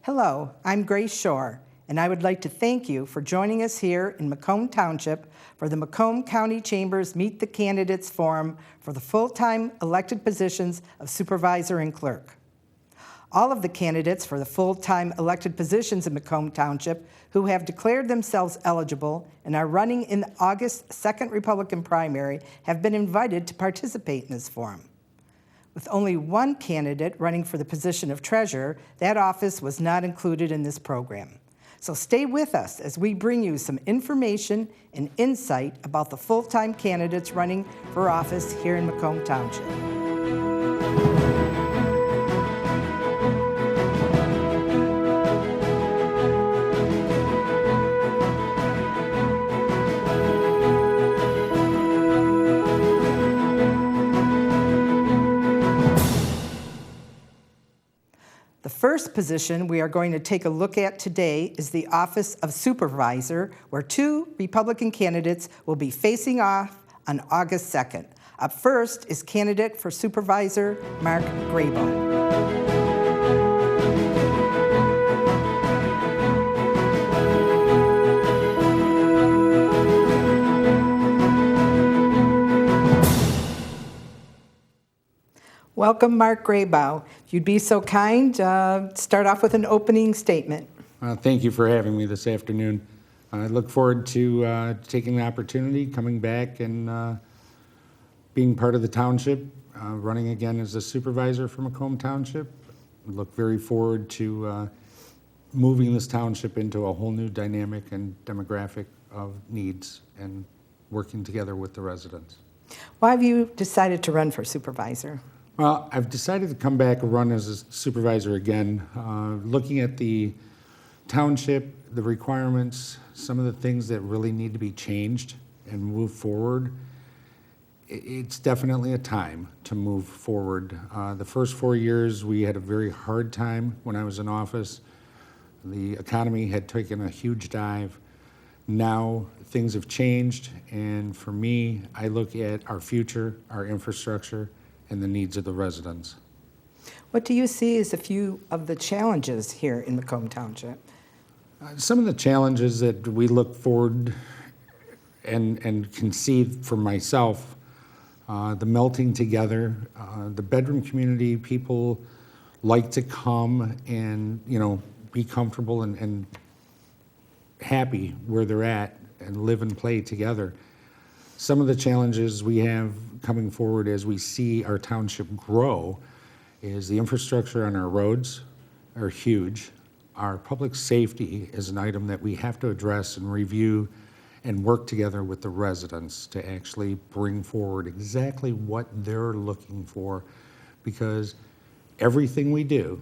Hello, I'm Grace Shore, and I would like to thank you for joining us here in Macomb Township for the Macomb County Chamber's Meet the Candidates Forum for the full-time elected positions of Supervisor and Clerk. All of the candidates for the full-time elected positions in Macomb Township who have declared themselves eligible and are running in the August 2nd Republican primary have been invited to participate in this forum. With only one candidate running for the position of treasurer, that office was not included in this program. So stay with us as we bring you some information and insight about the full-time candidates running for office here in Macomb Township. The first position we are going to take a look at today is the office of supervisor, where two Republican candidates will be facing off on August 2nd. Up first is candidate for supervisor Mark Graybo. Welcome, Mark Graybow. If you'd be so kind, start off with an opening statement. Thank you for having me this afternoon. I look forward to taking the opportunity, coming back and being part of the township, running again as a supervisor for Macomb Township. I look very forward to moving this township into a whole new dynamic and demographic of needs and working together with the residents. Why have you decided to run for supervisor? Well, I've decided to come back and run as a supervisor again, looking at the township, the requirements, some of the things that really need to be changed and move forward. It's definitely a time to move forward. The first 4 years, we had a very hard time when I was in office. The economy had taken a huge dive. Now things have changed, and for me, I look at our future, our infrastructure, and the needs of the residents. What do you see as a few of the challenges here in Macomb Township? Some of the challenges that we look forward and can see for myself, the melting together, the bedroom community, people like to come and be comfortable and happy where they're at and live and play together. Some of the challenges we have coming forward as we see our township grow is the infrastructure on our roads are huge. Our public safety is an item that we have to address and review and work together with the residents to actually bring forward exactly what they're looking for, because everything we do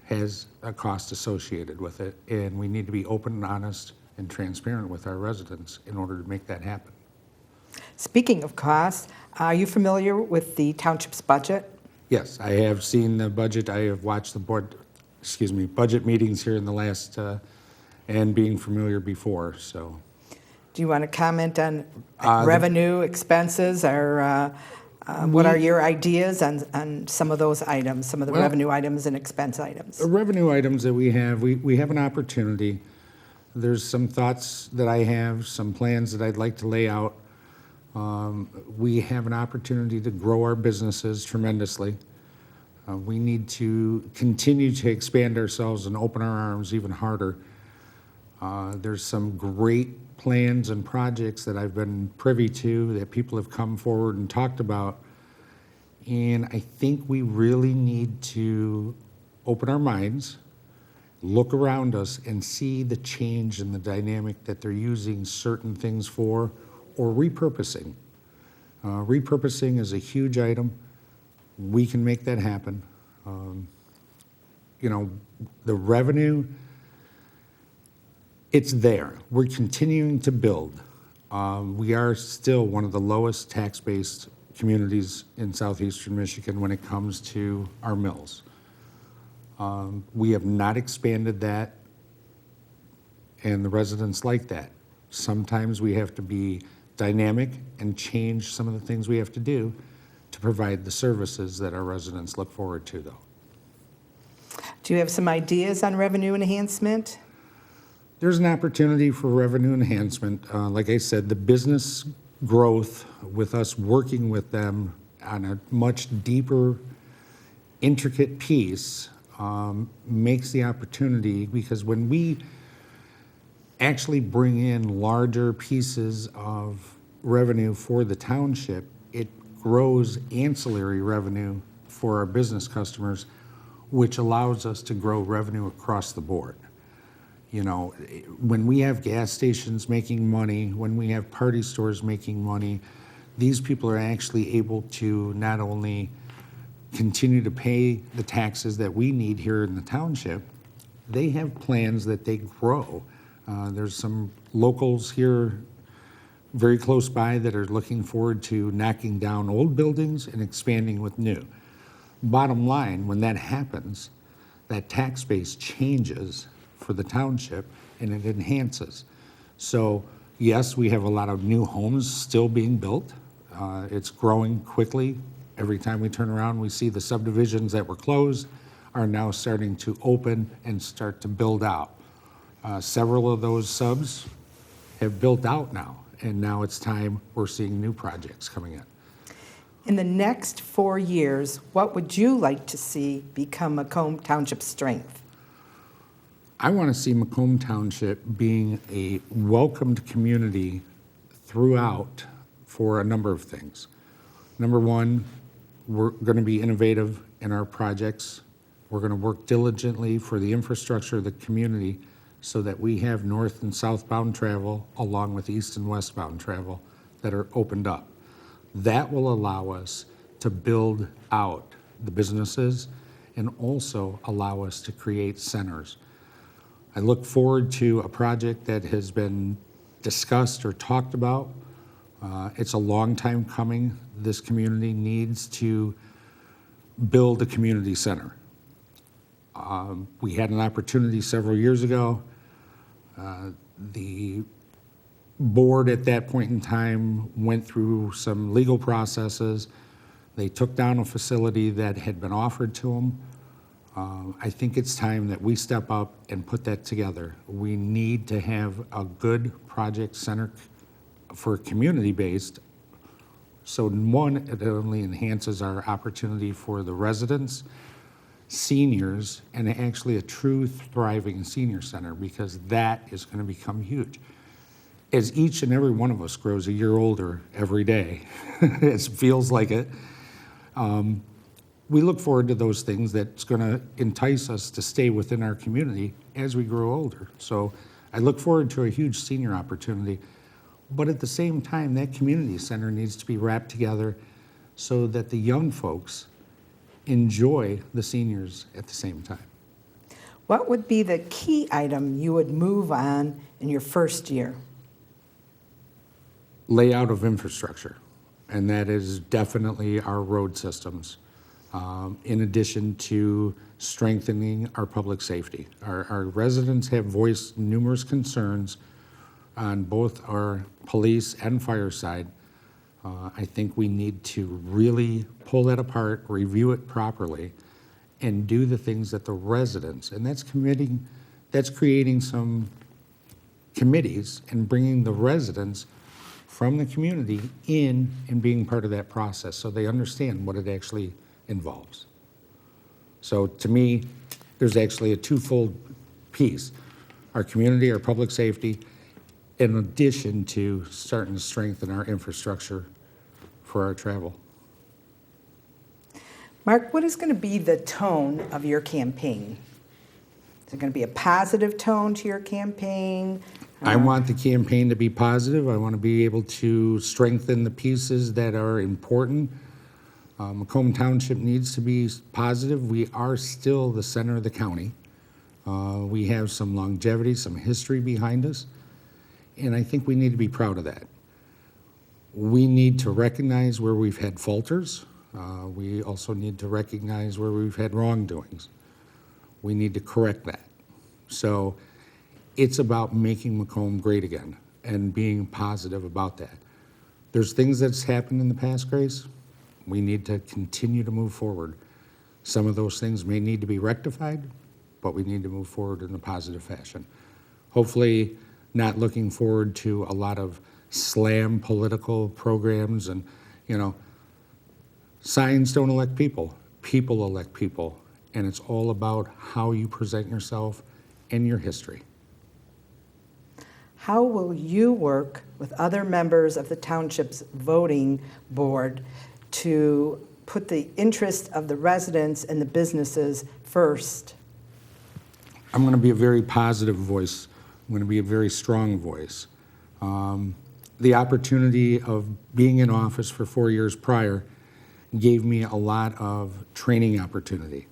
has a cost associated with it, and we need to be open and honest and transparent with our residents in order to make that happen. Speaking of costs, are you familiar with the township's budget? Yes, I have seen the budget. I have watched the budget meetings here in the last, and being familiar before, so. Do you want to comment on revenue, expenses, or what are your ideas on some of those items, some of the revenue items and expense items? The revenue items that we have an opportunity. There's some thoughts that I have, some plans that I'd like to lay out. We have an opportunity to grow our businesses tremendously. We need to continue to expand ourselves and open our arms even harder. There's some great plans and projects that I've been privy to that people have come forward and talked about. And I think we really need to open our minds, look around us, and see the change in the dynamic that they're using certain things for, or repurposing. Repurposing is a huge item. We can make that happen. The revenue, it's there. We're continuing to build. We are still one of the lowest tax-based communities in southeastern Michigan when it comes to our mills. We have not expanded that, and the residents like that. Sometimes we have to be dynamic and change some of the things we have to do to provide the services that our residents look forward to, though. Do you have some ideas on revenue enhancement? There's an opportunity for revenue enhancement. Like I said, the business growth with us working with them on a much deeper, intricate piece makes the opportunity, because when we actually bring in larger pieces of revenue for the township, it grows ancillary revenue for our business customers, which allows us to grow revenue across the board. You know, when we have gas stations making money, when we have party stores making money, these people are actually able to not only continue to pay the taxes that we need here in the township, they have plans that they grow. There's some locals here very close by that are looking forward to knocking down old buildings and expanding with new. Bottom line, when that happens, that tax base changes for the township and it enhances. So yes, we have a lot of new homes still being built. It's growing quickly. Every time we turn around, we see the subdivisions that were closed are now starting to open and start to build out. Several of those subs have built out now, and now it's time we're seeing new projects coming in. In the next 4 years, what would you like to see become Macomb Township's strength? I want to see Macomb Township being a welcomed community throughout for a number of things. Number one, we're going to be innovative in our projects. We're going to work diligently for the infrastructure of the community so that we have north and southbound travel along with east and westbound travel that are opened up. That will allow us to build out the businesses and also allow us to create centers. I look forward to a project that has been discussed or talked about. It's a long time coming. This community needs to build a community center. We had an opportunity several years ago. The board at that point in time went through some legal processes. They took down a facility that had been offered to them. I think it's time that we step up and put that together. We need to have a good project center for community-based. So one, it only enhances our opportunity for the residents, seniors, and actually a true thriving senior center, because that is going to become huge. As each and every one of us grows a year older every day, it feels like it, we look forward to those things that's going to entice us to stay within our community as we grow older. So I look forward to a huge senior opportunity, but at the same time, that community center needs to be wrapped together so that the young folks enjoy the seniors at the same time. What would be the key item you would move on in your first year? Layout of infrastructure, and that is definitely our road systems, in addition to strengthening our public safety. Our residents have voiced numerous concerns on both our police and fire side. I think we need to really pull that apart, review it properly, and do the things that the residents, and that's creating some committees and bringing the residents from the community in and being part of that process so they understand what it actually involves. So to me, there's actually a twofold piece: our community, our public safety, in addition to starting to strengthen our infrastructure for our travel. Mark, what is going to be the tone of your campaign? Is it going to be a positive tone to your campaign? I want the campaign to be positive. I want to be able to strengthen the pieces that are important. Macomb Township needs to be positive. We are still the center of the county. We have some longevity, some history behind us, and I think we need to be proud of that. We need to recognize where we've had falters. We also need to recognize where we've had wrongdoings. We need to correct that. So it's about making Macomb great again and being positive about that. There's things that's happened in the past, Grace. We need to continue to move forward. Some of those things may need to be rectified. but we need to move forward in a positive fashion. Hopefully, not looking forward to a lot of slam political programs and, signs don't elect people. People elect people. And it's all about how you present yourself and your history. How will you work with other members of the township's voting board to put the interest of the residents and the businesses first? I'm going to be a very positive voice. I'm going to be a very strong voice. The opportunity of being in office for 4 years prior gave me a lot of training opportunity.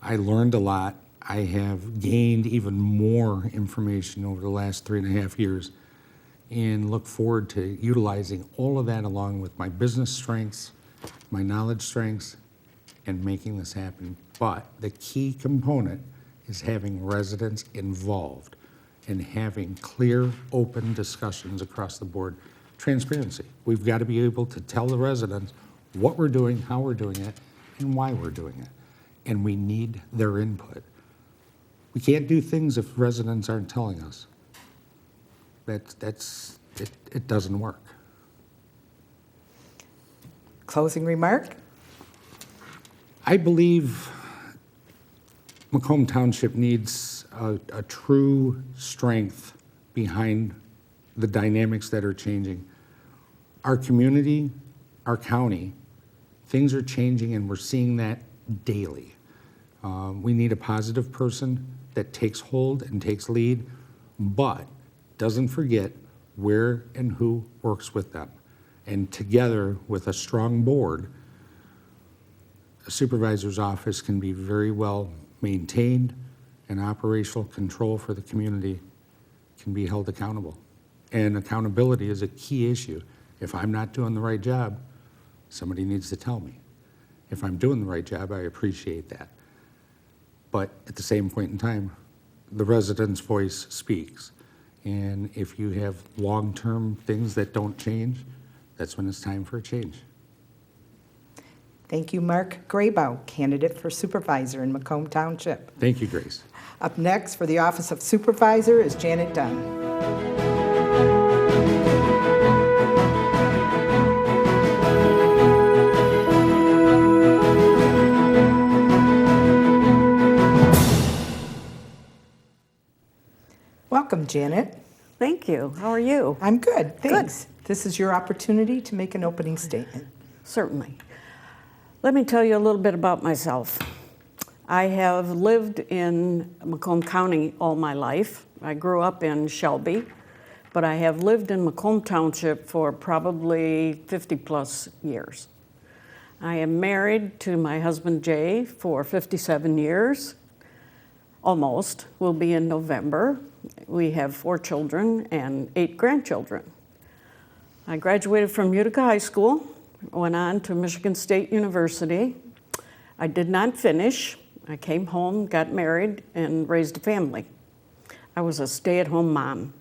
I learned a lot. I have gained even more information over the last 3.5 years and look forward to utilizing all of that along with my business strengths, my knowledge strengths, and making this happen. But the key component is having residents involved and having clear, open discussions across the board. Transparency. We've got to be able to tell the residents what we're doing, how we're doing it, and why we're doing it. And we need their input. We can't do things if residents aren't telling us. It doesn't work. Closing remark? I believe Macomb Township needs a true strength behind the dynamics that are changing. Our community, our county, things are changing and we're seeing that daily. We need a positive person that takes hold and takes lead, but doesn't forget where and who works with them. And together with a strong board, a supervisor's office can be very well maintained and operational control for the community can be held accountable. And accountability is a key issue. If I'm not doing the right job, somebody needs to tell me. If I'm doing the right job, I appreciate that. But at the same point in time, the resident's voice speaks. And if you have long-term things that don't change, that's when it's time for a change. Thank you, Mark Graybow, candidate for supervisor in Macomb Township. Thank you, Grace. Up next for the office of supervisor is Janet Dunn. Welcome, Janet. Thank you. How are you? I'm good, thanks. This is your opportunity to make an opening statement. Certainly. Let me tell you a little bit about myself. I have lived in Macomb County all my life. I grew up in Shelby, but I have lived in Macomb Township for probably 50-plus years. I am married to my husband Jay for 57 years, almost. We'll be in November. We have 4 children and 8 grandchildren. I graduated from Utica High School, went on to Michigan State University. I did not finish. I came home, got married, and raised a family. I was a stay-at-home mom.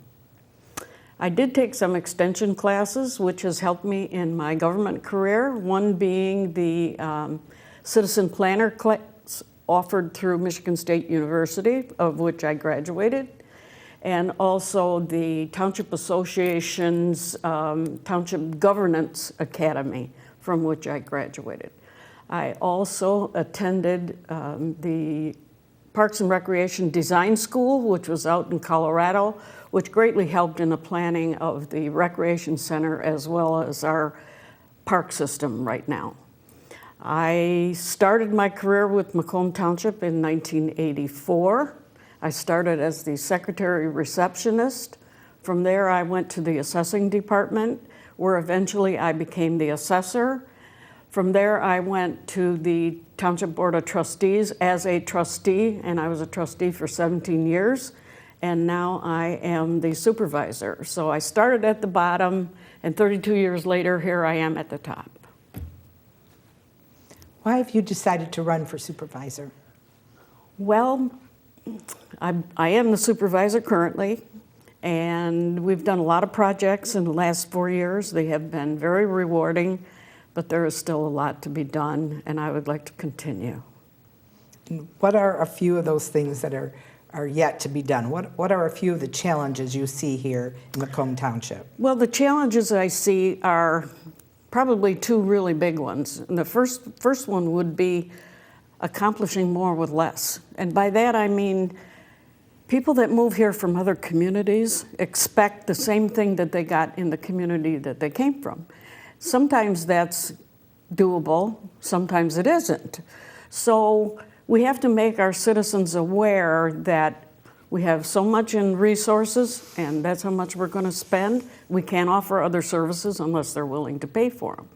I did take some extension classes, which has helped me in my government career, one being the Citizen Planner class offered through Michigan State University, of which I graduated, and also the Township Association's Township Governance Academy, from which I graduated. I also attended the Parks and Recreation Design School, which was out in Colorado, which greatly helped in the planning of the recreation center as well as our park system right now. I started my career with Macomb Township in 1984. I started as the secretary receptionist. From there, I went to the assessing department, where eventually I became the assessor. From there, I went to the Township Board of Trustees as a trustee, and I was a trustee for 17 years, and now I am the supervisor. So I started at the bottom, and 32 years later, here I am at the top. Why have you decided to run for supervisor? Well, I am the supervisor currently, and we've done a lot of projects in the last 4 years. They have been very rewarding, but there is still a lot to be done, and I would like to continue. What are a few of those things that are yet to be done? What are a few of the challenges you see here in Macomb Township? Well, the challenges I see are probably two really big ones. And the first one would be accomplishing more with less. And by that I mean people that move here from other communities expect the same thing that they got in the community that they came from. Sometimes that's doable, sometimes it isn't. So we have to make our citizens aware that we have so much in resources and that's how much we're going to spend. We can't offer other services unless they're willing to pay for them.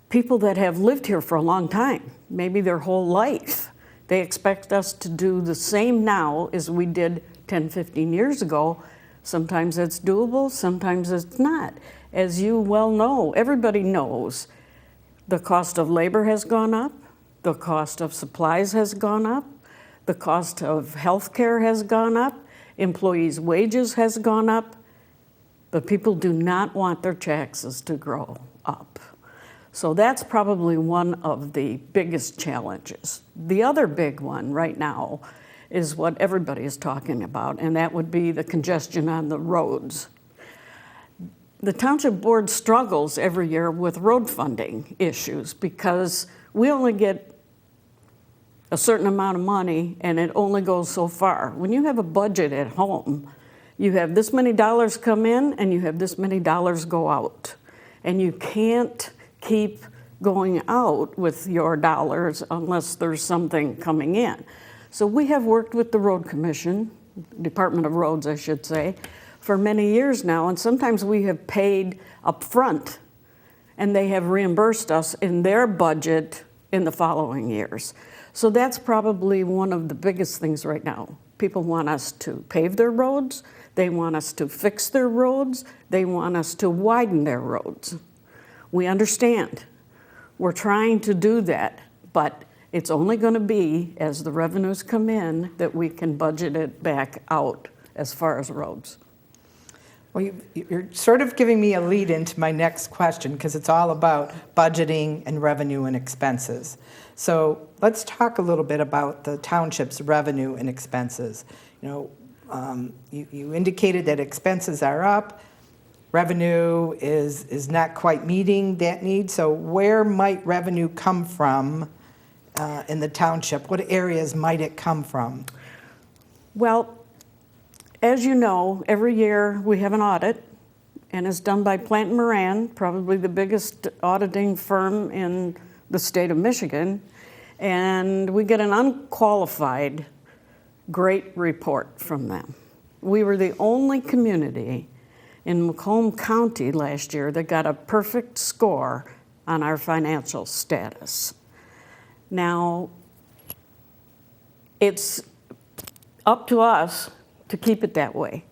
People that have lived here for a long time, maybe their whole life, they expect us to do the same now as we did 10, 15 years ago. Sometimes it's doable, sometimes it's not. As you well know, everybody knows the cost of labor has gone up, the cost of supplies has gone up, the cost of health care has gone up, employees' wages has gone up, but people do not want their taxes to grow up. So that's probably one of the biggest challenges. The other big one right now is what everybody is talking about, and that would be the congestion on the roads. The Township Board struggles every year with road funding issues because we only get a certain amount of money and it only goes so far. When you have a budget at home, you have this many dollars come in and you have this many dollars go out. And you can't keep going out with your dollars unless there's something coming in. So we have worked with the Road Commission, Department of Roads, I should say, for many years now, and sometimes we have paid up front, and they have reimbursed us in their budget in the following years. So that's probably one of the biggest things right now. People want us to pave their roads, they want us to fix their roads, they want us to widen their roads. We understand. We're trying to do that, but it's only going to be as the revenues come in that we can budget it back out as far as roads. Well, you're sort of giving me a lead into my next question because it's all about budgeting and revenue and expenses. So let's talk a little bit about the township's revenue and expenses. You indicated that expenses are up. Revenue is not quite meeting that need. So where might revenue come from in the township? What areas might it come from? Well, as you know, every year we have an audit, and it's done by Plant & Moran, probably the biggest auditing firm in the state of Michigan, and we get an unqualified great report from them. We were the only community in Macomb County last year that got a perfect score on our financial status. Now, it's up to us to keep it that way.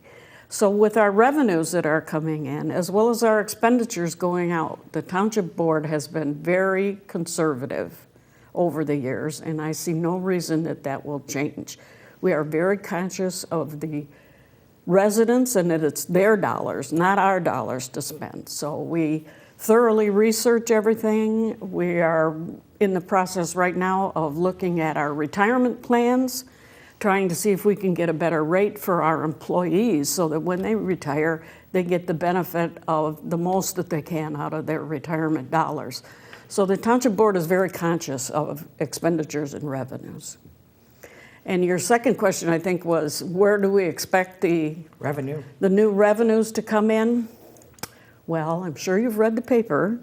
So with our revenues that are coming in, as well as our expenditures going out, the Township Board has been very conservative over the years, and I see no reason that that will change. We are very conscious of the residents and that it's their dollars, not our dollars to spend. So we thoroughly research everything. We are in the process right now of looking at our retirement plans, trying to see if we can get a better rate for our employees so that when they retire, they get the benefit of the most that they can out of their retirement dollars. So the Township Board is very conscious of expenditures and revenues. And your second question, I think, was where do we expect the new revenues to come in? Well, I'm sure you've read the paper,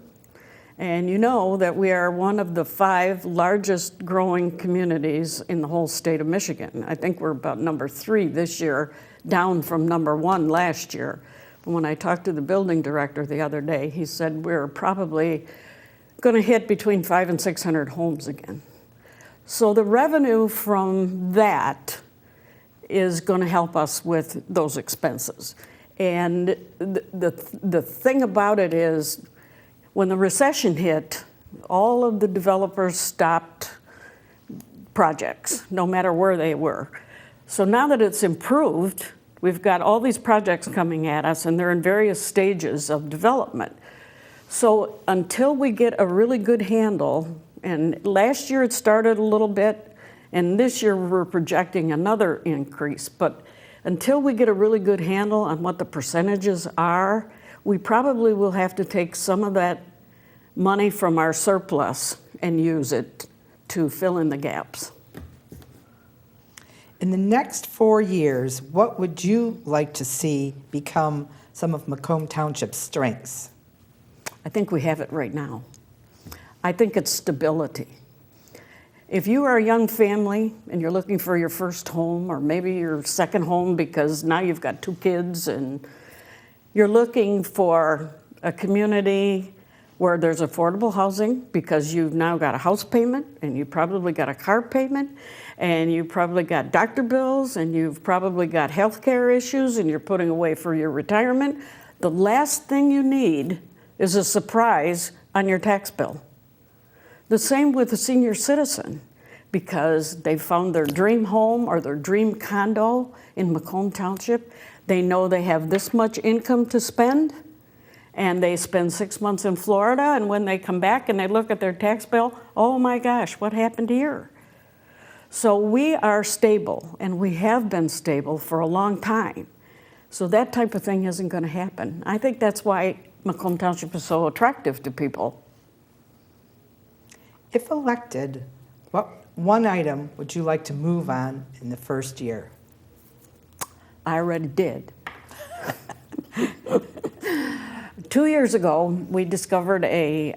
and you know that we are one of the 5 largest growing communities in the whole state of Michigan. I think we're about number 3 this year, down from number 1 last year. When I talked to the building director the other day, he said we're probably going to hit between 500 and 600 homes again. So the revenue from that is going to help us with those expenses. And the thing about it is, when the recession hit, all of the developers stopped projects, no matter where they were. So now that it's improved, we've got all these projects coming at us, and they're in various stages of development. So until we get a really good handle, and last year it started a little bit, And this year we're projecting another increase. But until we get a really good handle on what the percentages are, we probably will have to take some of that money from our surplus and use it to fill in the gaps. In the next 4 years, what would you like to see become some of Macomb Township's strengths? I think we have it right now. I think it's stability. If you are a young family and you're looking for your first home, or maybe your second home because now you've got 2 kids, and you're looking for a community where there's affordable housing because you've now got a house payment, and you probably got a car payment, and you probably got doctor bills, and you've probably got health care issues, and you're putting away for your retirement, the last thing you need is a surprise on your tax bill. The same with a senior citizen, because they found their dream home or their dream condo in Macomb Township. They know they have this much income to spend, and they spend 6 months in Florida, and when they come back and they look at their tax bill, oh my gosh, what happened here? So we are stable, and we have been stable for a long time. So that type of thing isn't going to happen. I think that's why Macomb Township is so attractive to people. If elected, what one item would you like to move on in the first year? I already did. 2 years ago, we discovered a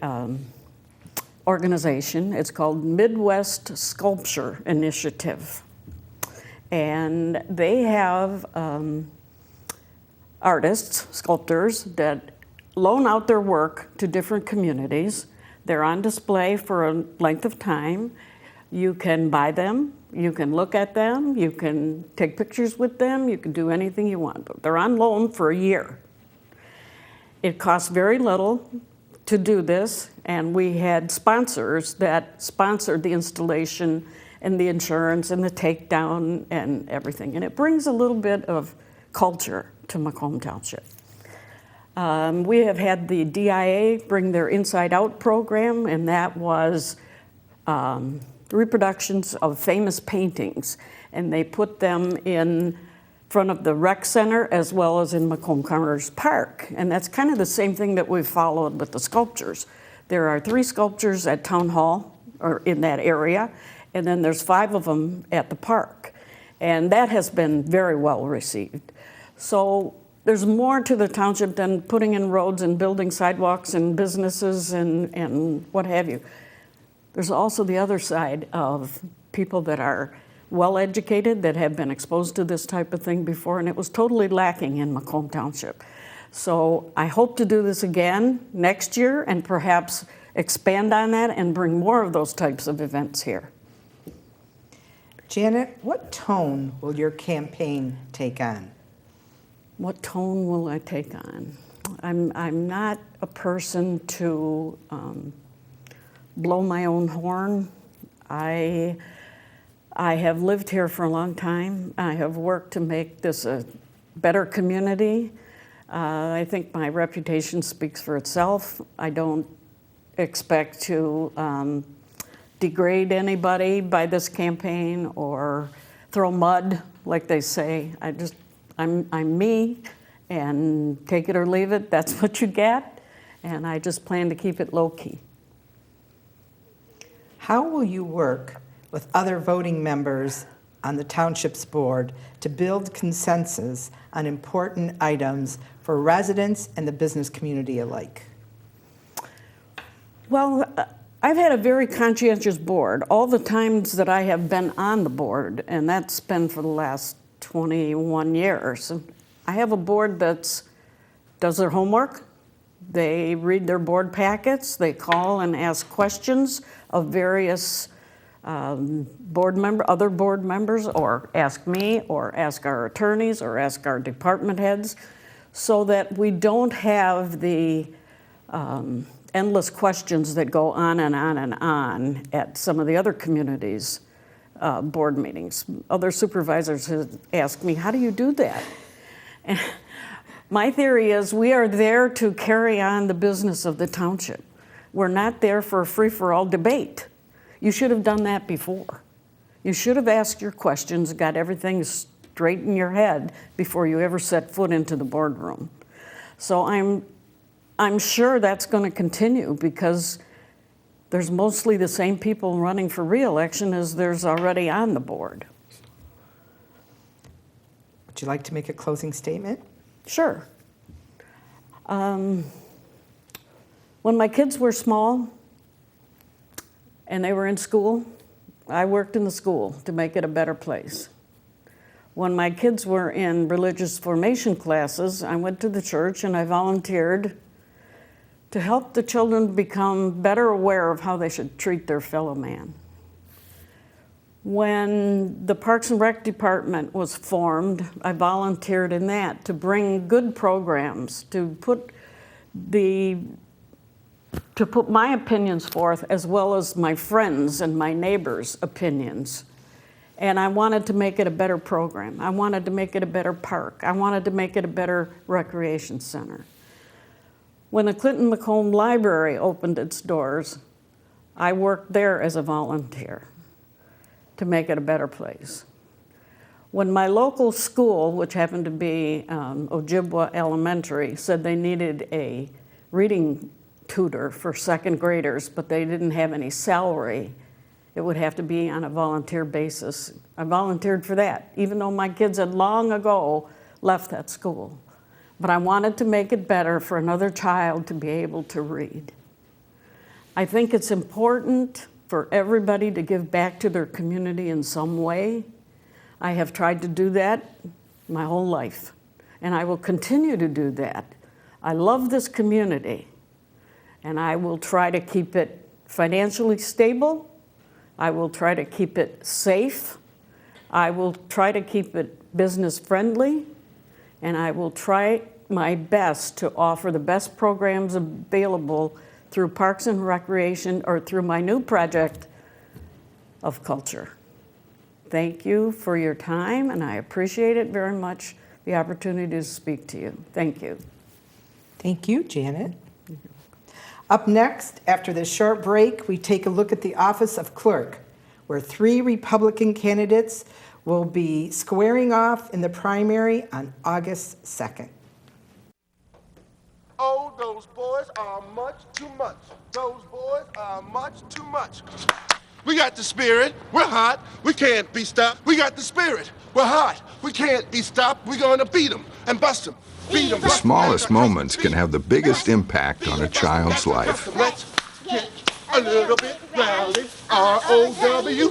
organization. It's called Midwest Sculpture Initiative. And they have artists, sculptors, that loan out their work to different communities. They're on display for a length of time. You can buy them, you can look at them, you can take pictures with them, you can do anything you want. But they're on loan for a year. It costs very little to do this, and we had sponsors that sponsored the installation and the insurance and the takedown and everything. And it brings a little bit of culture to Macomb Township. We have had the DIA bring their Inside Out program, and that was reproductions of famous paintings, and they put them in front of the rec center as well as in Macomb Commerce Park. And that's kind of the same thing that we've followed with the sculptures. There are 3 sculptures at Town Hall, or in that area, and then there's 5 of them at the park. And that has been very well received. So there's more to the township than putting in roads and building sidewalks and businesses and what have you. There's also the other side of people that are well-educated, that have been exposed to this type of thing before, and it was totally lacking in Macomb Township. So I hope to do this again next year and perhaps expand on that and bring more of those types of events here. Janet, what tone will your campaign take on? What tone will I take on? I'm not a person to blow my own horn. I have lived here for a long time. I have worked to make this a better community. I think my reputation speaks for itself. I don't expect to degrade anybody by this campaign or throw mud, like they say. I'm me, and take it or leave it. That's what you get, and I just plan to keep it low-key. How will you work with other voting members on the township's board to build consensus on important items for residents and the business community alike? Well, I've had a very conscientious board all the times that I have been on the board, and that's been for the last 21 years. I have a board that does their homework. They read their board packets. They call and ask questions of various other board members, or ask me, or ask our attorneys, or ask our department heads, so that we don't have the endless questions that go on and on and on at some of the other communities' board meetings. Other supervisors have asked me, how do you do that? And my theory is we are there to carry on the business of the township. We're not there for a free-for-all debate. You should have done that before. You should have asked your questions, got everything straight in your head before you ever set foot into the boardroom. So I'm sure that's going to continue because there's mostly the same people running for re-election as there's already on the board. Would you like to make a closing statement? Sure. When my kids were small and they were in school, I worked in the school to make it a better place. When my kids were in religious formation classes, I went to the church and I volunteered to help the children become better aware of how they should treat their fellow man. When the Parks and Rec Department was formed, I volunteered in that to bring good programs, to put my opinions forth as well as my friends and my neighbors' opinions. And I wanted to make it a better program. I wanted to make it a better park. I wanted to make it a better recreation center. When the Clinton Macomb Library opened its doors, I worked there as a volunteer to make it a better place. When my local school, which happened to be Ojibwa Elementary, said they needed a reading tutor for second graders, but they didn't have any salary, it would have to be on a volunteer basis. I volunteered for that, even though my kids had long ago left that school. But I wanted to make it better for another child to be able to read. I think it's important for everybody to give back to their community in some way. I have tried to do that my whole life, and I will continue to do that. I love this community, and I will try to keep it financially stable. I will try to keep it safe. I will try to keep it business friendly, and I will try my best to offer the best programs available through Parks and Recreation or through my new project of culture. Thank you for your time, and I appreciate it very much, the opportunity to speak to you. Thank you. Thank you, Janet. Up next, after this short break, we take a look at the office of clerk, where 3 Republican candidates will be squaring off in the primary on August 2nd. Oh, those boys are much too much. Those boys are much too much. We got the spirit. We're hot. We can't be stopped. We got the spirit. We're hot. We can't be stopped. We're going to beat them and bust them. Beat them. The smallest moments can have the biggest impact on a child's life. Let's get a little bit rowdy. R-O-W-D-Y.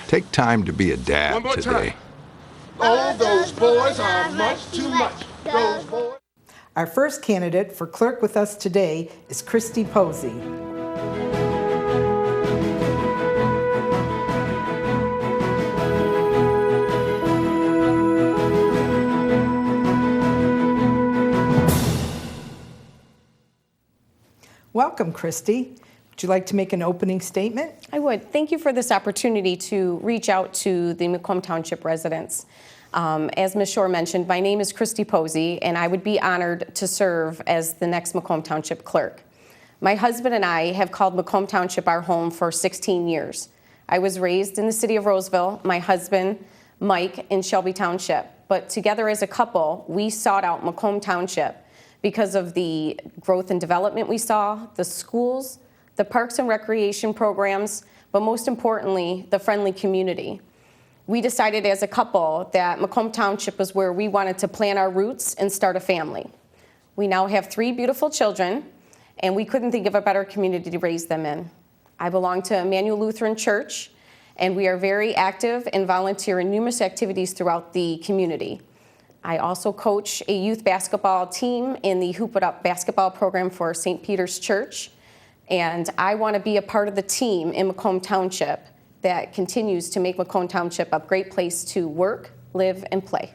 Take time to be a One dad more today. time. Oh, those boys are much too much. Those boys. Our first candidate for clerk with us today is Christy Posey. Welcome, Christy. Would you like to make an opening statement? I would. Thank you for this opportunity to reach out to the Macomb Township residents. As Ms. Shore mentioned, my name is Christy Posey, and I would be honored to serve as the next Macomb Township clerk. My husband and I have called Macomb Township our home for 16 years. I was raised in the city of Roseville, my husband, Mike, in Shelby Township. But together as a couple, we sought out Macomb Township because of the growth and development we saw, the schools, the parks and recreation programs, but most importantly, the friendly community. We decided as a couple that Macomb Township was where we wanted to plant our roots and start a family. We now have 3 beautiful children, and we couldn't think of a better community to raise them in. I belong to Emmanuel Lutheran Church, and we are very active and volunteer in numerous activities throughout the community. I also coach a youth basketball team in the Hoop It Up basketball program for St. Peter's Church, and I want to be a part of the team in Macomb Township that continues to make Macomb Township a great place to work, live, and play.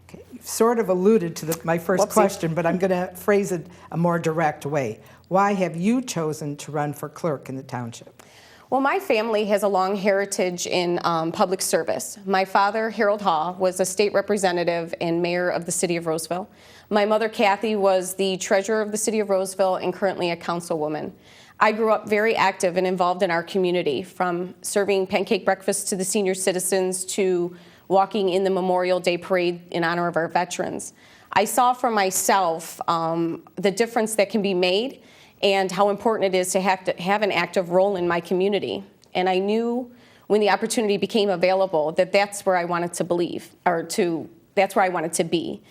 Okay, you've sort of alluded to my first Whoopsie. question, but I'm going to phrase it a more direct way. Why have you chosen to run for clerk in the township? Well, my family has a long heritage in public service. My father, Harold Hall, was a state representative and mayor of the city of Roseville. My mother, Kathy, was the treasurer of the city of Roseville and currently a councilwoman. I grew up very active and involved in our community, from serving pancake breakfast to the senior citizens to walking in the Memorial Day parade in honor of our veterans. I saw for myself the difference that can be made and how important it is to have an active role in my community. And I knew when the opportunity became available that that's where I wanted to that's where I wanted to be.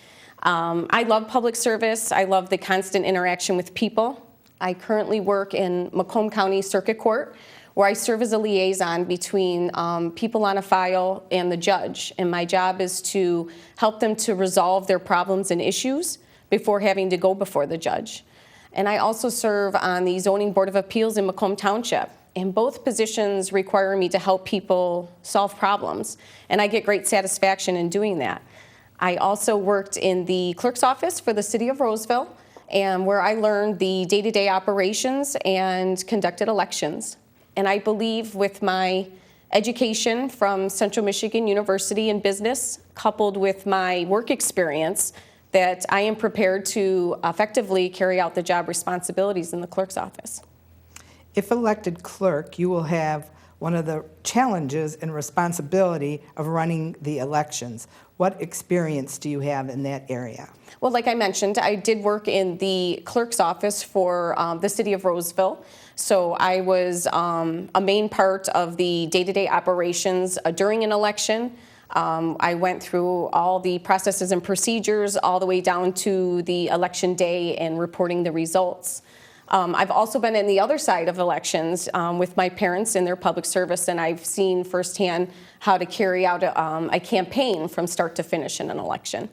I love public service. I love the constant interaction with people. I currently work in Macomb County Circuit Court, where I serve as a liaison between people on a file and the judge. And my job is to help them to resolve their problems and issues before having to go before the judge. And I also serve on the Zoning Board of Appeals in Macomb Township. And both positions require me to help people solve problems. And I get great satisfaction in doing that. I also worked in the clerk's office for the city of Roseville, and where I learned the day-to-day operations and conducted elections. And I believe with my education from Central Michigan University in business, coupled with my work experience, that I am prepared to effectively carry out the job responsibilities in the clerk's office. If elected clerk, you will have one of the challenges and responsibility of running the elections. What experience do you have in that area? Well, like I mentioned, I did work in the clerk's office for the city of Roseville. So I was a main part of the day-to-day operations during an election. I went through all the processes and procedures all the way down to the election day and reporting the results. I've also been in the other side of elections with my parents in their public service, and I've seen firsthand how to carry out a campaign from start to finish in an election.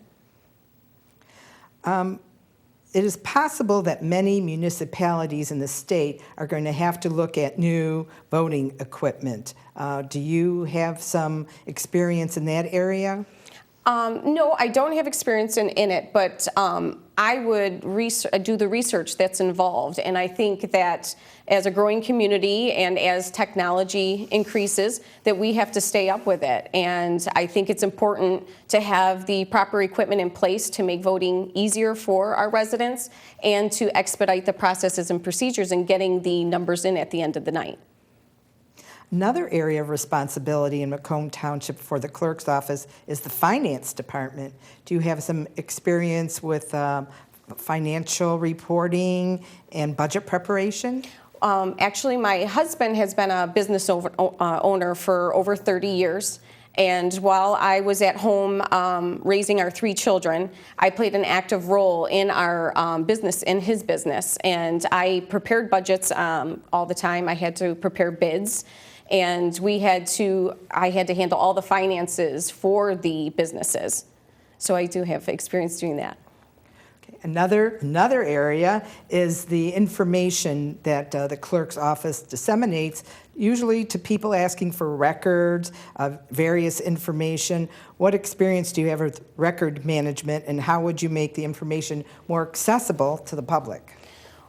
It is possible that many municipalities in the state are going to have to look at new voting equipment. Do you have some experience in that area? No, I don't have experience in it, but I would do the research that's involved. And I think that as a growing community and as technology increases, that we have to stay up with it. And I think it's important to have the proper equipment in place to make voting easier for our residents and to expedite the processes and procedures in getting the numbers in at the end of the night. Another area of responsibility in Macomb Township for the clerk's office is the finance department. Do you have some experience with financial reporting and budget preparation? Actually, my husband has been a business owner for over 30 years. And while I was at home raising our 3 children, I played an active role in our business, in his business. And I prepared budgets all the time. I had to prepare bids. And I had to handle all the finances for the businesses. So I do have experience doing that. Okay. Another area is the information that the clerk's office disseminates, usually to people asking for records of various information. What experience do you have with record management, and how would you make the information more accessible to the public?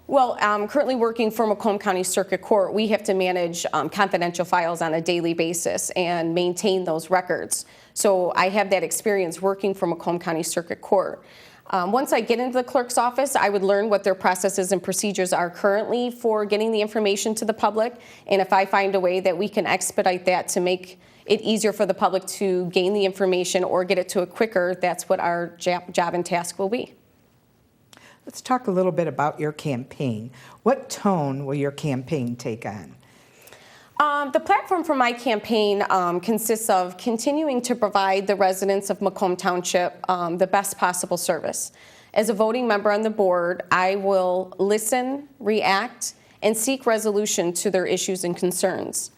Well, currently working for Macomb County Circuit Court, we have to manage confidential files on a daily basis and maintain those records. So I have that experience working for Macomb County Circuit Court. Once I get into the clerk's office, I would learn what their processes and procedures are currently for getting the information to the public. And if I find a way that we can expedite that to make it easier for the public to gain the information or get it to it quicker, that's what our job and task will be. Let's talk a little bit about your campaign. What tone will your campaign take on? The platform for my campaign consists of continuing to provide the residents of Macomb Township the best possible service. As a voting member on the board, I will listen, react, and seek resolution to their issues and concerns.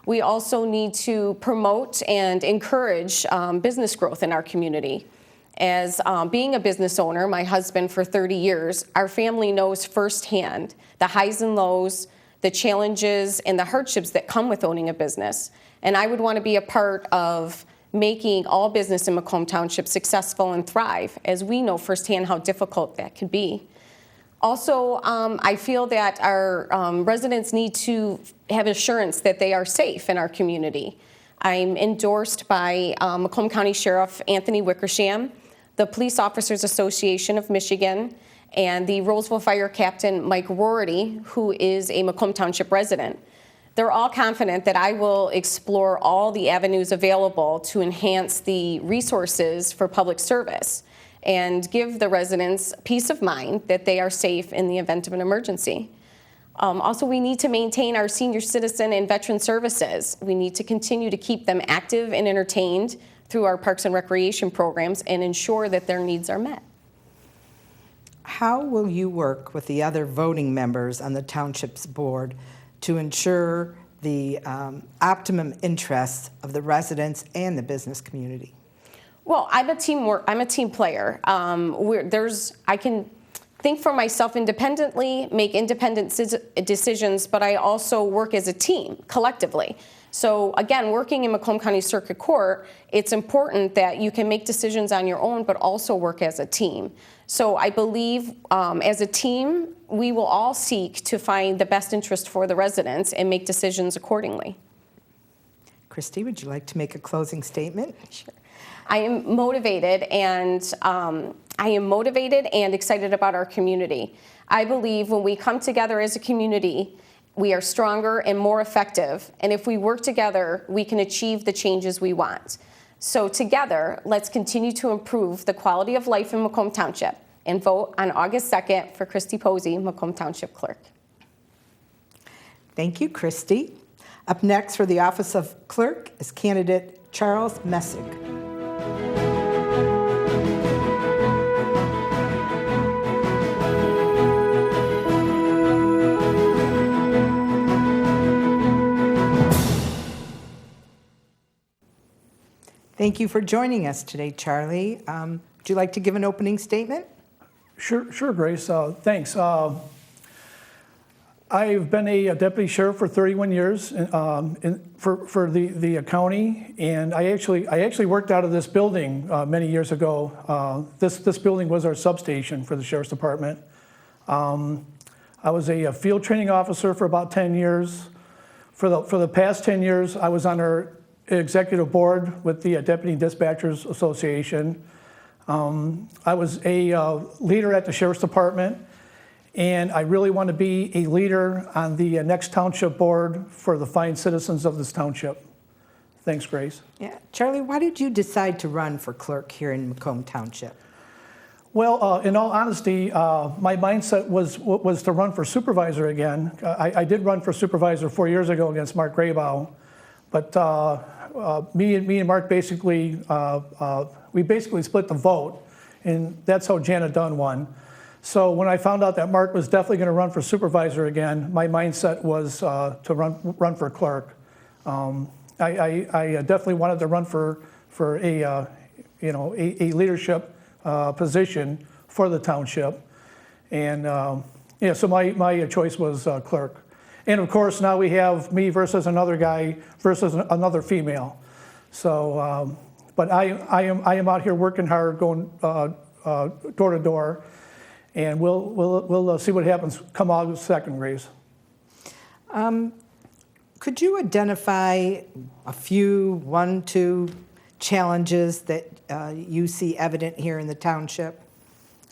We also need to promote and encourage business growth in our community. As being a business owner, my husband for 30 years, our family knows firsthand the highs and lows, the challenges and the hardships that come with owning a business. And I would want to be a part of making all business in Macomb Township successful and thrive, as we know firsthand how difficult that could be. Also, I feel that our residents need to have assurance that they are safe in our community. I'm endorsed by Macomb County Sheriff Anthony Wickersham, the Police Officers Association of Michigan, and the Roseville Fire Captain Mike Rorty, who is a Macomb Township resident. They're all confident that I will explore all the avenues available to enhance the resources for public service and give the residents peace of mind that they are safe in the event of an emergency. Also, we need to maintain our senior citizen and veteran services. We need to continue to keep them active and entertained through our parks and recreation programs and ensure that their needs are met. How will you work with the other voting members on the township's board to ensure the optimum interests of the residents and the business community? Well, I'm a team player. I can think for myself independently, make independent decisions, but I also work as a team collectively. So again, working in Macomb County Circuit Court, it's important that you can make decisions on your own, but also work as a team. So I believe as a team, we will all seek to find the best interest for the residents and make decisions accordingly. Christy, would you like to make a closing statement? Sure. I am motivated and excited about our community. I believe when we come together as a community, we are stronger and more effective. And if we work together, we can achieve the changes we want. So together, let's continue to improve the quality of life in Macomb Township and vote on August 2nd for Christy Posey, Macomb Township Clerk. Thank you, Christy. Up next for the office of clerk is candidate Charles Messig. Thank you for joining us today, Charlie. Would you like to give an opening statement? Sure, Grace. Thanks. I've been a deputy sheriff for 31 years for the county, and I actually worked out of this building many years ago. This building was our substation for the sheriff's department. I was a field training officer for about 10 years. For the past 10 years, I was on our executive board with the Deputy Dispatchers Association. I was a leader at the Sheriff's Department, and I really want to be a leader on the next township board for the fine citizens of this township. Thanks, Grace. Yeah, Charlie, why did you decide to run for clerk here in Macomb Township? Well, in all honesty, my mindset was to run for supervisor again. I did run for supervisor 4 years ago against Mark Graybow, but me and Mark basically split the vote, and that's how Jana Dunn won. So when I found out that Mark was definitely going to run for supervisor again, my mindset was to run for clerk. I definitely wanted to run for a leadership position for the township, and so my choice was clerk. And of course, now we have me versus another guy versus another female. So, but I am out here working hard, going door to door, and we'll see what happens come August 2nd, Grace. Could you identify a few, 1-2 challenges that you see evident here in the township?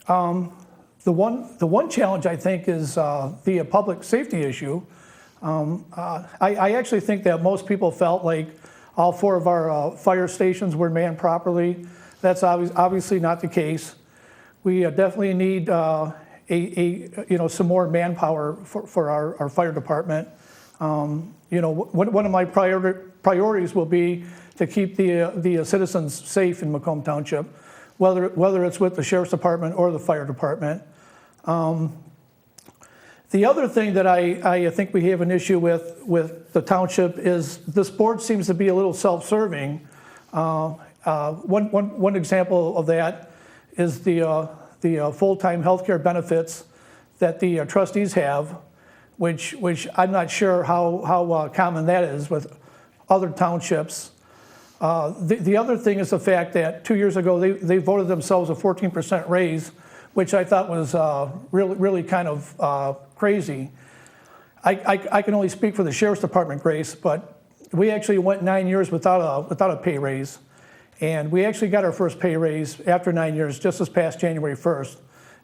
The one challenge I think is the public safety issue. I actually think that most people felt like all 4 of our fire stations were manned properly. That's obviously not the case. We definitely need some more manpower for our fire department. One of my priorities will be to keep the citizens safe in Macomb Township, whether it's with the Sheriff's Department or the Fire Department. The other thing that I think we have an issue with the township is this board seems to be a little self-serving. One example of that is the full-time health care benefits that the trustees have, which I'm not sure how common that is with other townships. The other thing is the fact that 2 years ago they voted themselves a 14% raise, which I thought was really kind of crazy. I can only speak for the Sheriff's Department, Grace, but we actually went 9 years without a pay raise, and we actually got our first pay raise after 9 years, just this past January 1st,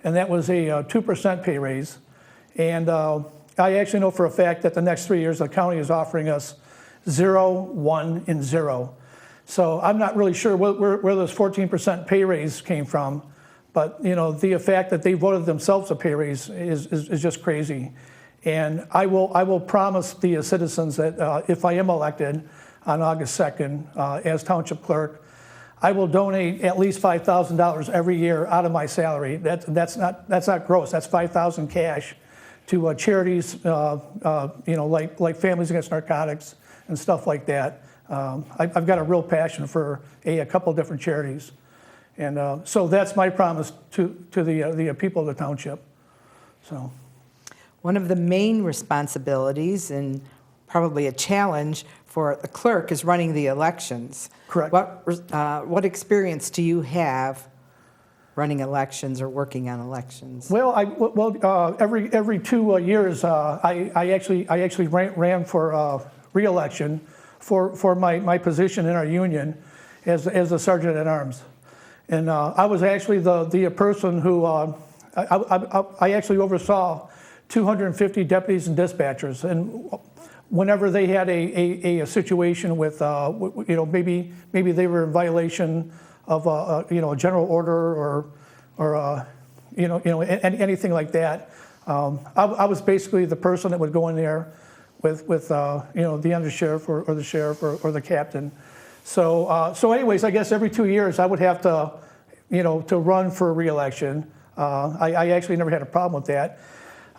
and that was a 2% pay raise. And I actually know for a fact that the next 3 years, the county is offering us 0, 1, and 0. So I'm not really sure where this 14% pay raise came from, but the fact that they voted themselves a pay raise is just crazy. And I will promise the citizens that if I am elected on August 2nd as township clerk, I will donate at least $5,000 every year out of my salary. That's not gross. That's $5,000 cash to charities, like Families Against Narcotics and stuff like that. I've got a real passion for a couple of different charities, and so that's my promise to the people of the township. So, one of the main responsibilities and probably a challenge for the clerk is running the elections. Correct. What experience do you have running elections or working on elections? Well, every 2 years, I actually ran for re-election for my position in our union as a sergeant at arms, and I was actually the person who I actually oversaw 250 deputies and dispatchers, and whenever they had a situation with maybe they were in violation of a general order or anything like that, I was basically the person that would go in there with the undersheriff or the sheriff or the captain. So anyways, I guess every 2 years I would have to run for re-election. I actually never had a problem with that.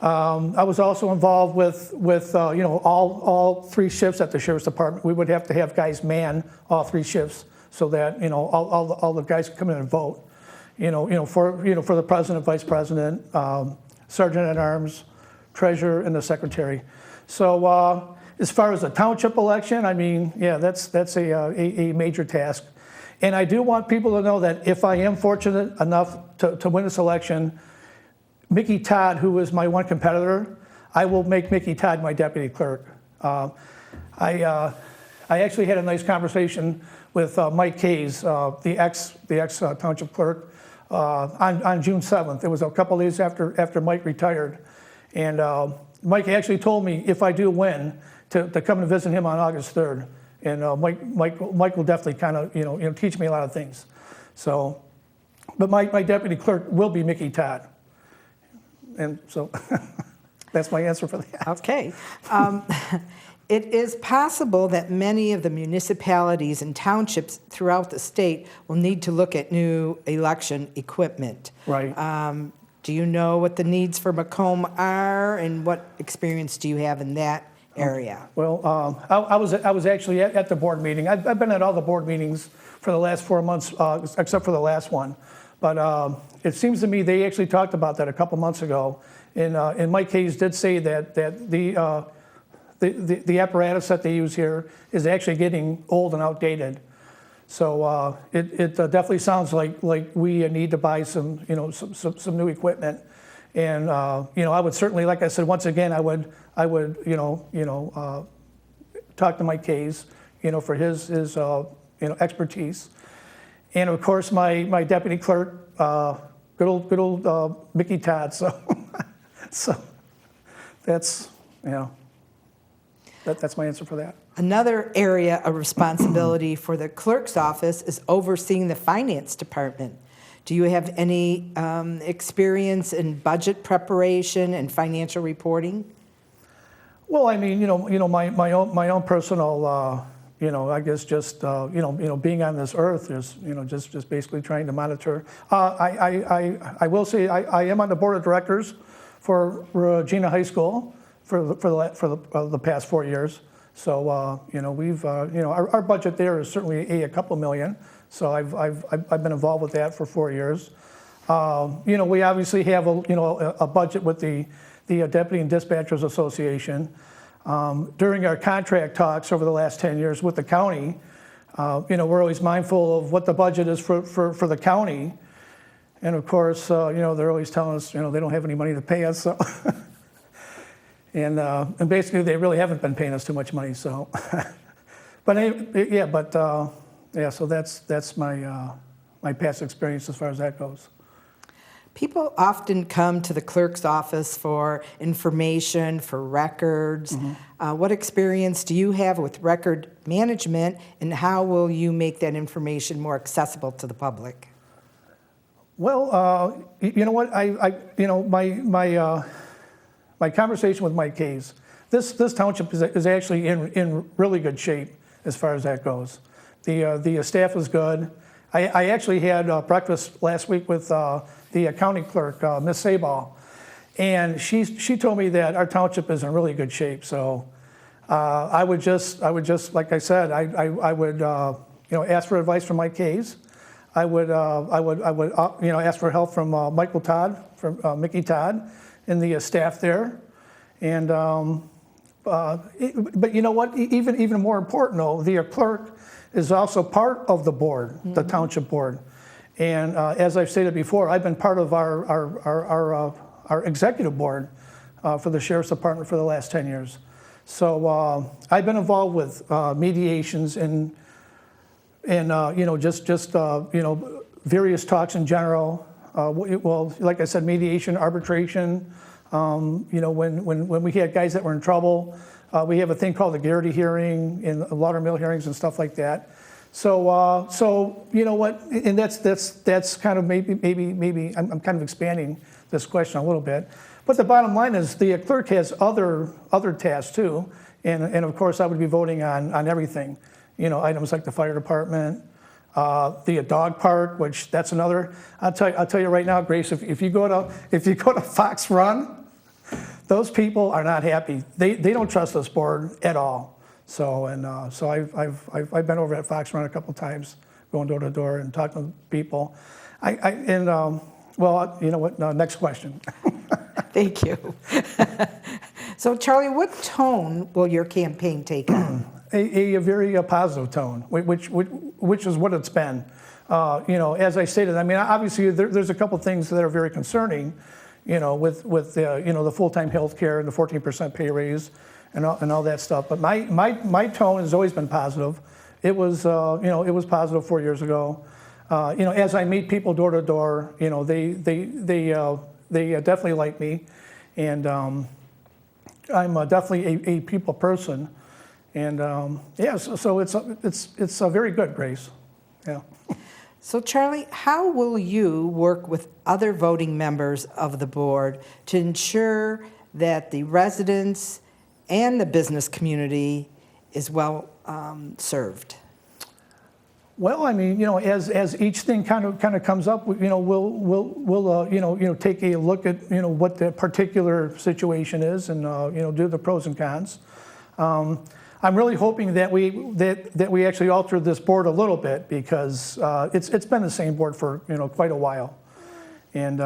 I was also involved with all 3 shifts at the sheriff's department. We would have to have guys man all 3 shifts so that all the guys could come in and vote. For the president, vice president, sergeant at arms, treasurer, and the secretary. So as far as the township election, I mean, yeah, that's a major task. And I do want people to know that if I am fortunate enough to win this election, Mickey Todd, who is my one competitor, I will make Mickey Todd my deputy clerk. I actually had a nice conversation with Mike Kays, the ex township clerk, on June 7th. It was a couple days after Mike retired, and Mike actually told me if I do win to come and visit him on August 3rd, and Mike will definitely kind of teach me a lot of things. So, but my deputy clerk will be Mickey Todd. And so that's my answer for that. Okay. It is possible that many of the municipalities and townships throughout the state will need to look at new election equipment. Right. Do you know what the needs for Macomb are, and what experience do you have in that area? Well, I was actually at the board meeting. I've been at all the board meetings for the last 4 months, except for the last one. But it seems to me they actually talked about that a couple months ago. And Mike Hayes did say that the apparatus that they use here is actually getting old and outdated. So it definitely sounds like we need to buy some new equipment. And I would certainly, like I said, once again, I would talk to Mike Hayes, for his expertise. And of course, my deputy clerk, good old Mickey Todd. So that's that's my answer for that. Another area of responsibility for the clerk's office is overseeing the finance department. Do you have any experience in budget preparation and financial reporting? Well, I mean, my own personal, I guess just being on this earth is, just basically trying to monitor. I will say I am on the board of directors for Regina High School for the past 4 years. So we've our budget there is certainly a couple million. So I've been involved with that for 4 years. We obviously have a budget with the Deputy and Dispatchers Association. During our contract talks over the last 10 years with the county, we're always mindful of what the budget is for the county. And of course, they're always telling us, they don't have any money to pay us. So and basically they really haven't been paying us too much money. So, so that's my past experience as far as that goes. People often come to the clerk's office for information, for records. What experience do you have with record management, and how will you make that information more accessible to the public? Well, you know what? My conversation with Mike Hayes. This township is actually in really good shape as far as that goes. The staff is good. I actually had breakfast last week with the county clerk, Miss Sabal, and she told me that our township is in really good shape. So I would just like I said, I would ask for advice from Mike Hayes. I would ask for help from Michael Todd, from Mickey Todd, and the staff there, and but you know what? Even more important, though, the clerk is also part of the board, the township board. And as I've stated before, I've been part of our executive board for the Sheriff's Department for the last 10 years. So I've been involved with mediations and various talks in general. Well, like I said, mediation, arbitration. When we had guys that were in trouble, we have a thing called the Garrity hearing and water mill hearings and stuff like that. So you know what, and that's kind of maybe I'm kind of expanding this question a little bit, but the bottom line is the clerk has other tasks too, and of course I would be voting on everything, items like the fire department, the dog park, which that's another. I'll tell you right now, Grace, if you go to Fox Run, those people are not happy. They don't trust this board at all. So I've been over at Fox Run a couple times, going door to door and talking to people. Well, you know what? No, next question. Thank you. So, Charlie, what tone will your campaign take on? A very positive tone, which is what it's been. As I stated, I mean, obviously there's a couple things that are very concerning, with the full-time health care and the 14% pay raise and all that stuff. But my tone has always been positive. It was positive 4 years ago. As I meet people door to door, they definitely like me, and I'm definitely a people person. And so it's very good, Grace. Yeah. So, Charlie, how will you work with other voting members of the board to ensure that the residents and the business community is well served? Well, I mean, as each thing kind of comes up, we'll take a look at what the particular situation is and do the pros and cons. I'm really hoping that we actually alter this board a little bit, because it's been the same board for quite a while, and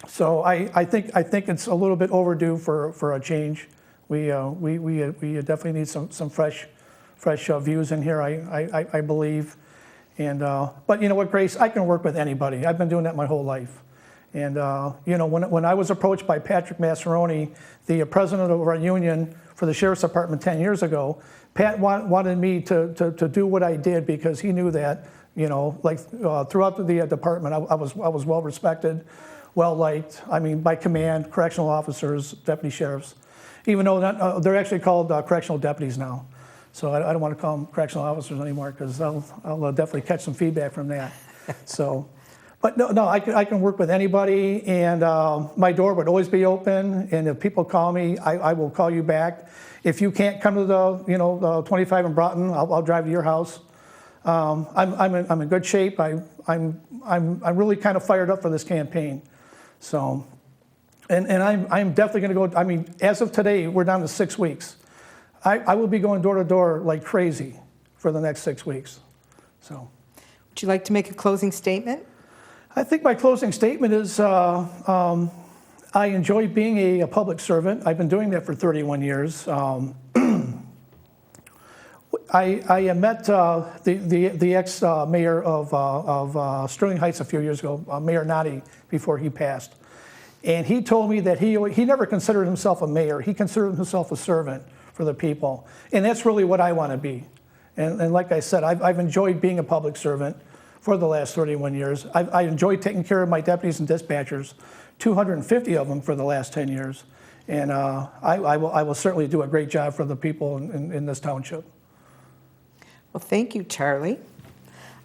so I think it's a little bit overdue for a change. We definitely need some fresh views in here. I believe, and but you know what, Grace, I can work with anybody. I've been doing that my whole life. And when I was approached by Patrick Massaroni, the president of our union for the Sheriff's Department 10 years ago, Pat wanted me to do what I did, because he knew that throughout the department I was well respected, well liked. I mean, by command, correctional officers, deputy sheriffs, even though they're actually called correctional deputies now. So I don't want to call them correctional officers anymore, because I'll definitely catch some feedback from that. So. But no, I can work with anybody, and my door would always be open. And if people call me, I will call you back. If you can't come to the 25 in Broughton, I'll drive to your house. I'm in good shape. I'm really kind of fired up for this campaign. So, and I'm definitely going to go. I mean, as of today, we're down to 6 weeks. I will be going door to door like crazy for the next 6 weeks. So, would you like to make a closing statement? I think my closing statement is I enjoy being a public servant. I've been doing that for 31 years. I met the ex-mayor of Sterling Heights a few years ago, Mayor Noddy, before he passed. And he told me that he never considered himself a mayor. He considered himself a servant for the people. And that's really what I want to be. And like I said, I've enjoyed being a public servant. for the last 31 years. I enjoy taking care of my deputies and dispatchers, 250 of them for the last 10 years. And I will certainly do a great job for the people in this township. Well, thank you, Charlie.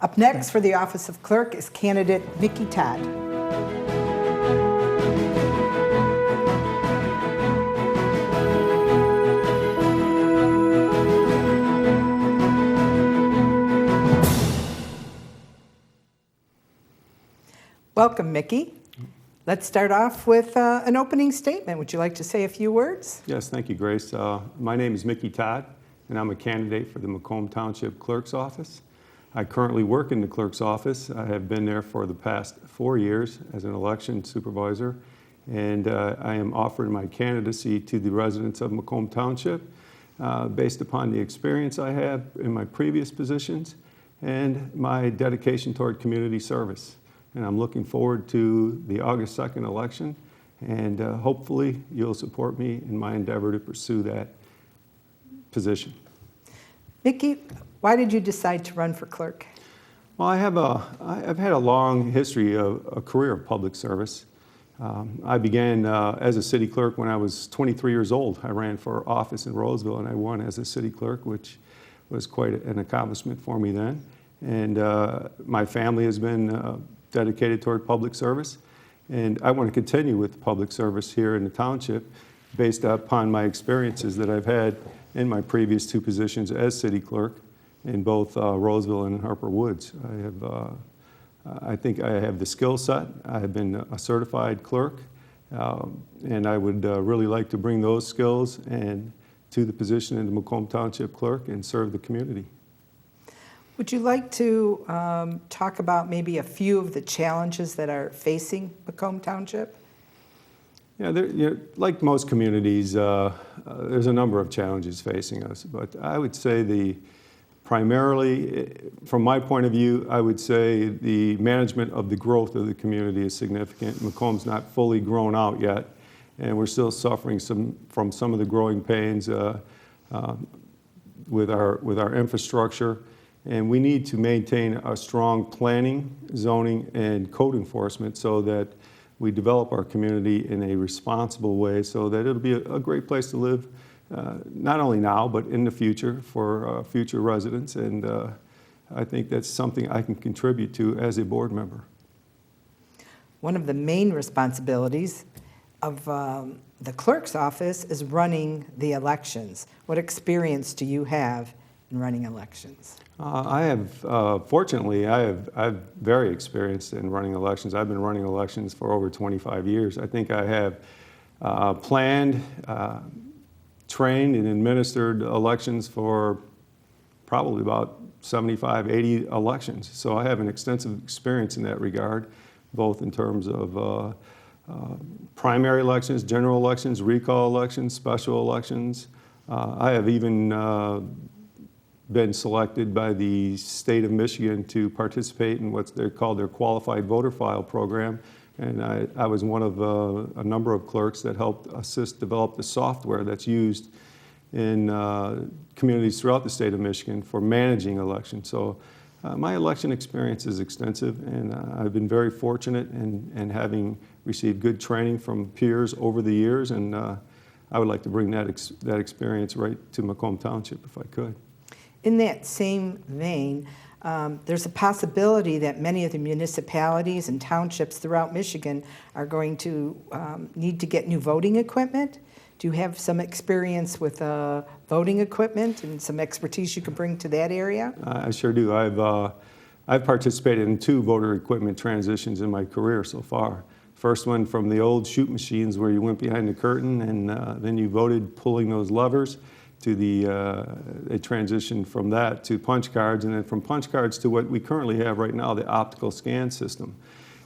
Up next for the office of clerk is candidate Mickey Todd. Welcome, Mickey. Let's start off with an opening statement. Would you like to say a few words? Yes, thank you, Grace. My name is Mickey Todd, and I'm a candidate for the Macomb Township Clerk's Office. I currently work in the clerk's office. I have been there for the past 4 years as an election supervisor, and I am offering my candidacy to the residents of Macomb Township based upon the experience I have in my previous positions and my dedication toward community service. And I'm looking forward to the August 2nd election, and hopefully you'll support me in my endeavor to pursue that position. Mickey, why did you decide to run for clerk? Well, I've had a long history of a career of public service. I began as a city clerk when I was 23 years old. I ran for office in Roseville, and I won as a city clerk, which was quite an accomplishment for me then. And my family has been dedicated toward public service, and I want to continue with public service here in the township based upon my experiences that I've had in my previous 2 positions as city clerk in both Roseville and Harper Woods. I think I have the skill set. I have been a certified clerk, and I would really like to bring those skills and to the position in the Macomb Township Clerk and serve the community. Would you like to talk about maybe a few of the challenges that are facing Macomb Township? Yeah, like most communities, there's a number of challenges facing us, but I would say primarily, from my point of view, I would say the management of the growth of the community is significant. Macomb's not fully grown out yet, and we're still suffering from some of the growing pains with our infrastructure. And we need to maintain a strong planning, zoning, and code enforcement so that we develop our community in a responsible way so that it'll be a great place to live, not only now, but in the future for future residents. And I think that's something I can contribute to as a board member. One of the main responsibilities of the clerk's office is running the elections. What experience do you have in running elections? Fortunately, I'm very experienced in running elections. I've been running elections for over 25 years. I think I have planned, trained, and administered elections for probably about 75, 80 elections. So I have an extensive experience in that regard, both in terms of primary elections, general elections, recall elections, special elections. I have even been selected by the state of Michigan to participate in what they call their qualified voter file program. And I was one of a number of clerks that helped assist develop the software that's used in communities throughout the state of Michigan for managing elections. So my election experience is extensive, and I've been very fortunate in having received good training from peers over the years, and I would like to bring that experience right to Macomb Township if I could. In that same vein, there's a possibility that many of the municipalities and townships throughout Michigan are going to need to get new voting equipment. Do you have some experience with voting equipment and some expertise you can bring to that area? I sure do. I've participated in 2 voter equipment transitions in my career so far. First one from the old shoot machines where you went behind the curtain and then you voted pulling those levers, to a transition from that to punch cards, and then from punch cards to what we currently have right now, the optical scan system.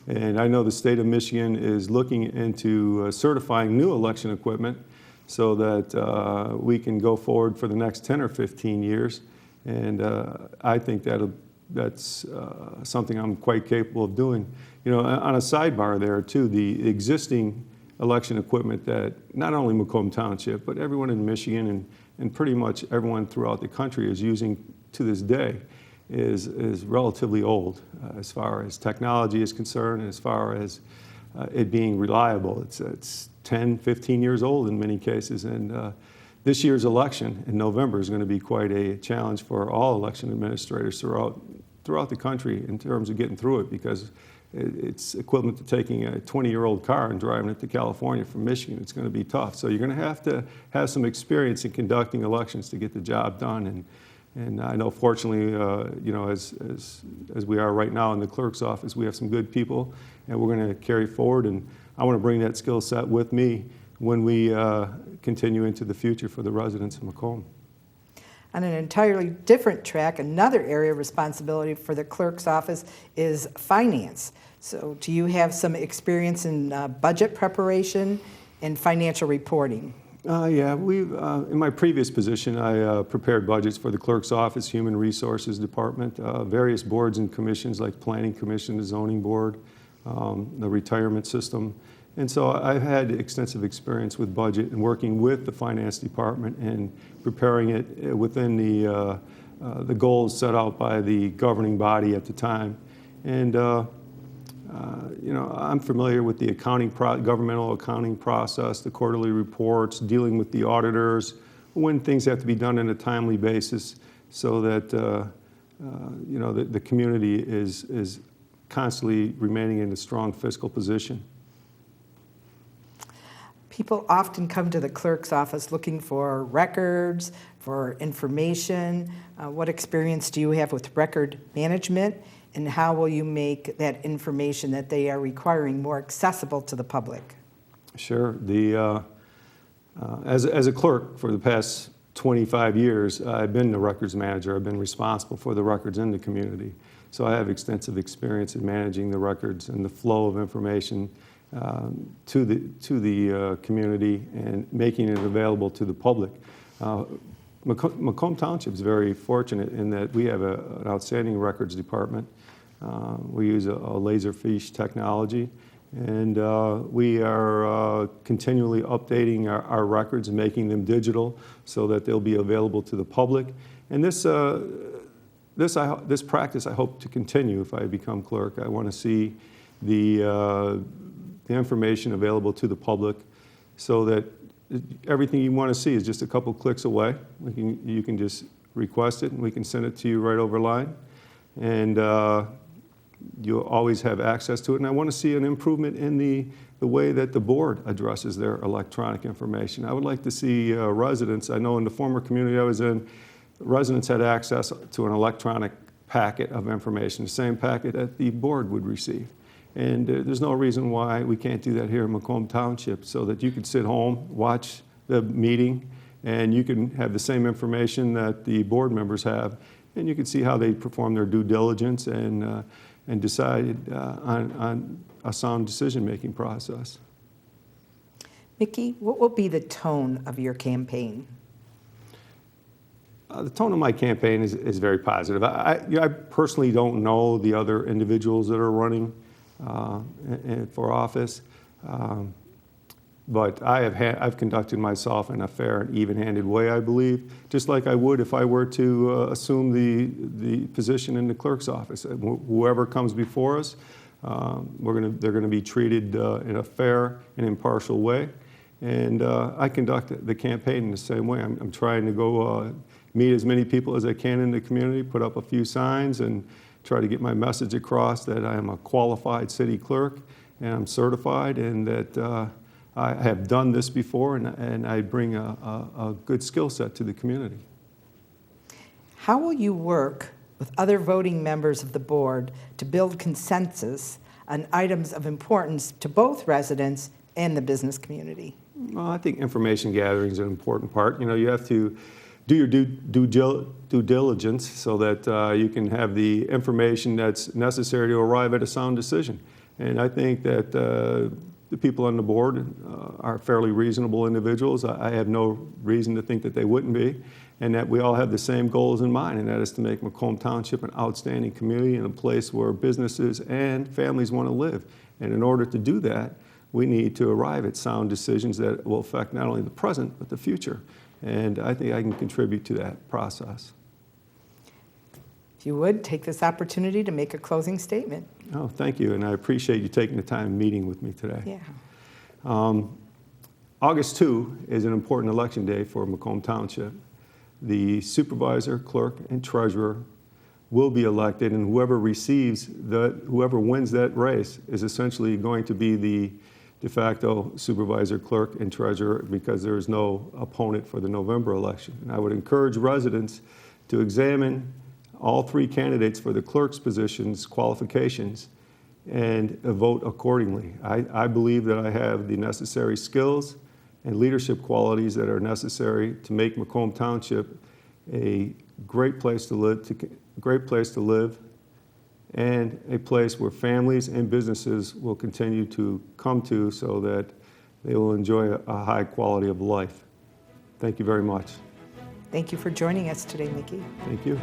And I know the state of Michigan is looking into certifying new election equipment so that we can go forward for the next 10 or 15 years. And I think that's something I'm quite capable of doing. You know, on a sidebar there too, the existing election equipment that not only Macomb Township, but everyone in Michigan and pretty much everyone throughout the country is using to this day is relatively old as far as technology is concerned, and as far as it being reliable. It's 10, 15 years old in many cases, and this year's election in November is going to be quite a challenge for all election administrators throughout the country in terms of getting through it, because it's equivalent to taking a 20-year-old car and driving it to California from Michigan. It's going to be tough. So you're going to have some experience in conducting elections to get the job done. And I know, fortunately, as we are right now in the clerk's office, we have some good people, and we're going to carry forward. And I want to bring that skill set with me when we continue into the future for the residents of Macomb. On an entirely different track, another area of responsibility for the clerk's office is finance. So do you have some experience in budget preparation and financial reporting? Yeah, in my previous position, I prepared budgets for the clerk's office, Human Resources Department, various boards and commissions like Planning Commission, the Zoning Board, the retirement system. And so I've had extensive experience with budget and working with the finance department and preparing it within the goals set out by the governing body at the time. And I'm familiar with the governmental accounting process, the quarterly reports, dealing with the auditors, when things have to be done on a timely basis, so that the community is constantly remaining in a strong fiscal position. People often come to the clerk's office looking for records, for information. What experience do you have with record management, and how will you make that information that they are requiring more accessible to the public? Sure. As a clerk for the past 25 years, I've been the records manager. I've been responsible for the records in the community. So I have extensive experience in managing the records and the flow of information to the community and making it available to the public. Macomb Township is very fortunate in that we have an outstanding records department. We use a laserfiche technology, and we are continually updating our records and making them digital so that they'll be available to the public. And this practice I hope to continue if I become clerk. I want to see the information available to the public so that everything you want to see is just a couple clicks away. You can just request it and we can send it to you right over line. And you'll always have access to it. And I want to see an improvement in the way that the board addresses their electronic information. I would like to see residents, I know in the former community I was in, residents had access to an electronic packet of information, the same packet that the board would receive. And there's no reason why we can't do that here in Macomb Township, so that you could sit home, watch the meeting, and you can have the same information that the board members have, and you can see how they perform their due diligence and decide on a sound decision-making process. Mickey, what will be the tone of your campaign? The tone of my campaign is very positive. I personally don't know the other individuals that are running for office, but I've conducted myself in a fair and even-handed way, I believe, just like I would if I were to assume the position in the clerk's office. Whoever comes before us, they're going to be treated in a fair and impartial way, and I conduct the campaign in the same way. I'm trying to go meet as many people as I can in the community, put up a few signs, and try to get my message across that I am a qualified city clerk and I'm certified, and that I have done this before, and I bring a good skill set to the community. How will you work with other voting members of the board to build consensus on items of importance to both residents and the business community? Well, I think information gathering is an important part. You have to do your due diligence so that you can have the information that's necessary to arrive at a sound decision. And I think that the people on the board are fairly reasonable individuals. I have no reason to think that they wouldn't be, and that we all have the same goals in mind, and that is to make Macomb Township an outstanding community and a place where businesses and families want to live. And in order to do that, we need to arrive at sound decisions that will affect not only the present, but the future. And I think I can contribute to that process. If you would, take this opportunity to make a closing statement. Oh, thank you, and I appreciate you taking the time and meeting with me today. Yeah. August 2 is an important election day for Macomb Township. The supervisor, clerk, and treasurer will be elected, and whoever wins that race is essentially going to be the de facto supervisor, clerk, and treasurer, because there is no opponent for the November election. And I would encourage residents to examine all three candidates for the clerk's position's qualifications and vote accordingly. I believe that I have the necessary skills and leadership qualities that are necessary to make Macomb Township a great place to live, and a place where families and businesses will continue to come to so that they will enjoy a high quality of life. Thank you very much. Thank you for joining us today, Mickey. Thank you.